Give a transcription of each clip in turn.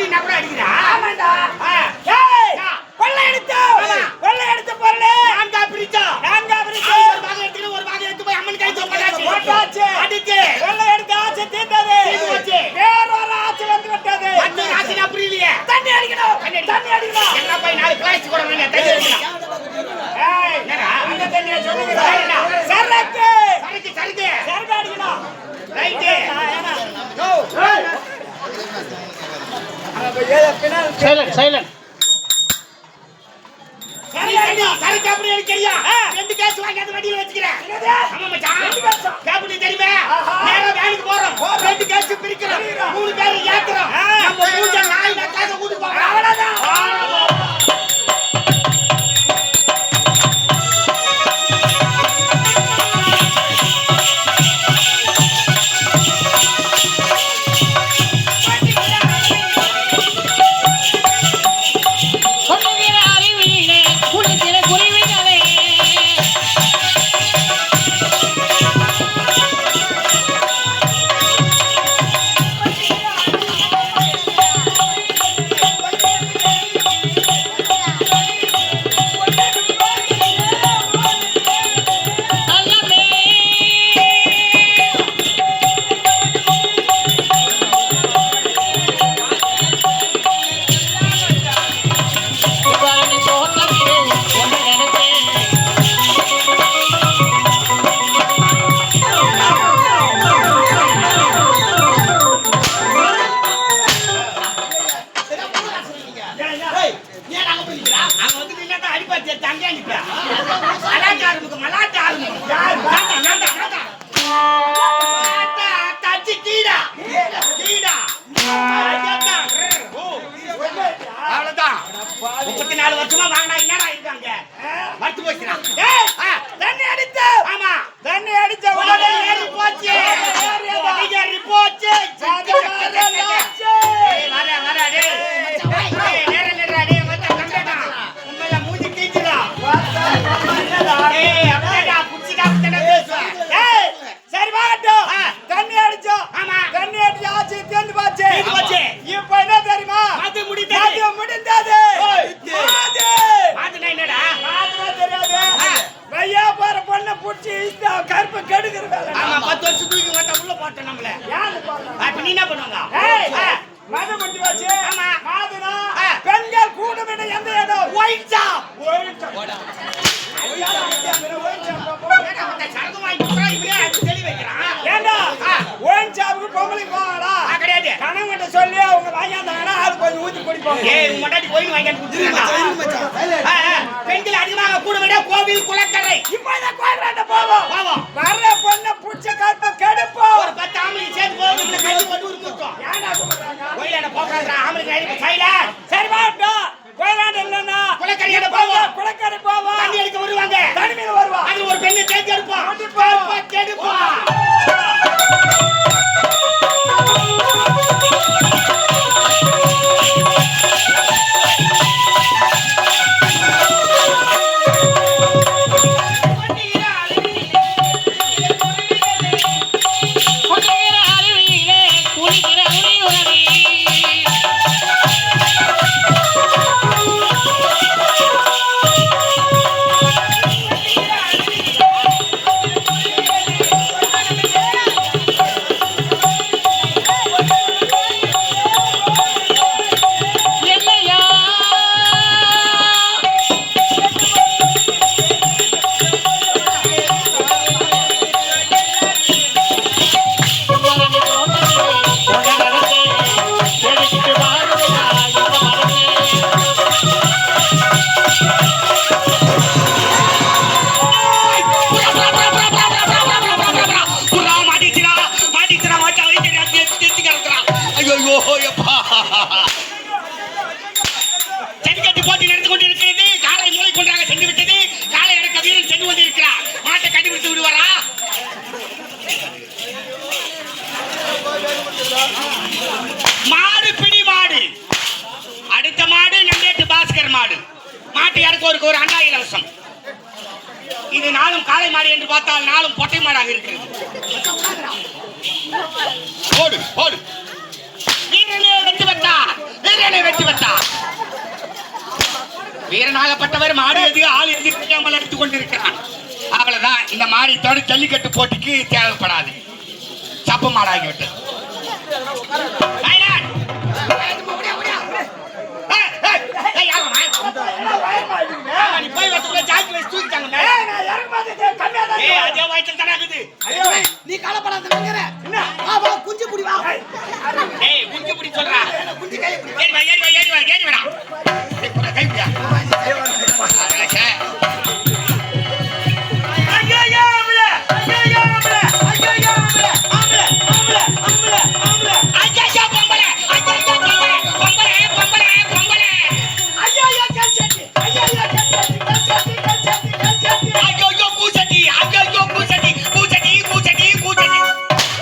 என்ன கூட அடிக்கிறா? ஆமாண்டா. ஏய் கொள்ளை எடுத்த பொருள் நான்கா பிரிச்சா ஒரு பாகம் எடுத்து ஒரு பாகம் எடுத்து போய் அம்மன் கை போட்டாச்சு. அடிச்சு கொள்ளை எடுத்த ஆசை தீர்ந்தது. வேறொரு ஆசை வந்து விட்டது. அந்த ஆசை நான் புரியலையே. தண்ணி அடிக்கணும். என்ன போய் 4 பிளாஸ்டிக் கூட வேணா தண்ணி அடிக்கலாம். ஏய் என்னடா அந்த தண்ணியை சொல்லுங்க. சரக்கு அடிக்கணும். ரைட்டு. சைலண்ட் சரக்கு அப்படி எடுக்கறியா? 2 கேஸ் வாங்கி அந்த வண்டியில வச்சுக்கிறேன். ஆமா மச்சான். கேபிள் தெரியுமா? நேரா வேலைக்கு போறோம். 2 கேஸ் பிரிக்கிறோம். 3 பேர் ஏத்துறோம். நம்ம மூஞ்ச நாய் நக்காத ஊதி போறோம். அவ்வளவுதான். பெண்கள் அதிகமாக கூட விட கோவில் குளக்கரை இப்பதான் கோயிலாண்ட போவோம். வர்ற பொண்ணை புடிச்ச கற்ப கெடுப்போம். ஒரு 10 ஆம்பளை சேர்ந்து போவோம். கட்டி போட்டு ஒரு குத்தம். ஏன்டா கூப்பிடுறாங்க? கோயிலாண்ட போறாங்க. ஆம்பளை கையில சைலண்ட். சரி வாட்டோம். கோயிலாண்ட இல்லன்னா குளக்கரையில போவோம். குளக்கரை போவோம். தண்ணி எடுக்க வருவாங்க. தண்ணி மேல வருவா. அது ஒரு பெண்ணை தேடி எடுப்போம். கெடுப்போம். மாடு பிடி மாடு. அடுத்த மாடு நந்தேட்டு பாஸ்கர் மாடு. மாட்டு யாருக்கு ஒரு அண்ணா இலவசம். இது நாளும் காளை மாடு என்று பார்த்தால் நாளும் பொட்டை மாடாக இருக்கிறது. போடு போடு. வீரனே வென்று விட்டார். வீரனே மாட்டை வெற்றி பெற்றார். வீரனாகப்பட்டவர் மாடு எது ஆள் எது தெரியாமல் எடுத்துக் கொண்டிருக்கிறார். அவ்வளவுதான், இந்த மாடி தோடு ஜல்லிக்கட்டு போட்டிக்கு தேவைப்படாது. சப்ப மாடாகிவிட்டது. நீ போய் வரதுக்குள்ள ஜாக்கி வச்சு தூக்கிட்டாங்க. அதே வயிற்றுல தானே இருக்குது. நீ கலப்படாத குஞ்சு புடி வா. ஏய் குஞ்சு புடி சொல்றா. ஏறி வா ஏறி வா ஏறி வா ஏறி வாடா. ஏய் புற கை புடியா. ஐயோ ஆம்பள ஐயோ ஆம்பள ஐயோ ஆம்பள ஆம்பள ஆம்பள ஆம்பள ஆம்பள ஐயோ பொம்பள ஐயோ பொம்பள பொம்பள பொம்பள பொம்பள ஐயோ கல்சட்டி ஐயோ கல்சட்டி கல்சட்டி கல்சட்டி கல்சட்டி ஐயோ பூசட்டி ஐயோ பூசட்டி பூசட்டி பூசட்டி பூசட்டி.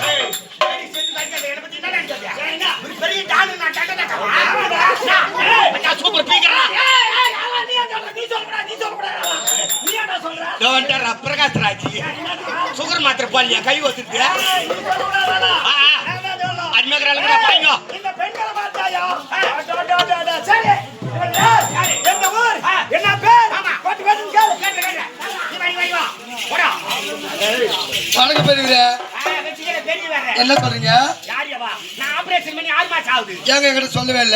ஏய் ஏய் செஞ்சு வைக்காத என்ன பத்தி என்ன நினைச்சீங்க? ஏன்னா பெரிய டாலு நான் டடடக்கவா. ஏய் மச்சா சூப்பர் பீக்கறா. ஏய் ஏய் அவ நீ சொல்ற நீ சொல்ற நீ சொல்ற நீ என்ன சொல்ற? டோன்டர் பிரகாஷ் ராஜ் சுகர் மாத்திரை போலியா கை வச்சிருக்கு. அட்மகரால கூட பாருங்க. இந்த பெண்களை பார்த்தாயா? சரி எந்த ஊர் என்ன பேர்? பாட்டு வேணும் கேளு. நீ வா போடா. வணக்கம் பெரியவரே. வெச்சிக்கிற பெரிய வேற என்ன சொல்றீங்க? யாரியவா? நான் ஆபரேஷன் பண்ணி 6 மாசம் ஆகுது. ஏங்க என்கிட்ட சொல்லவே இல்லை.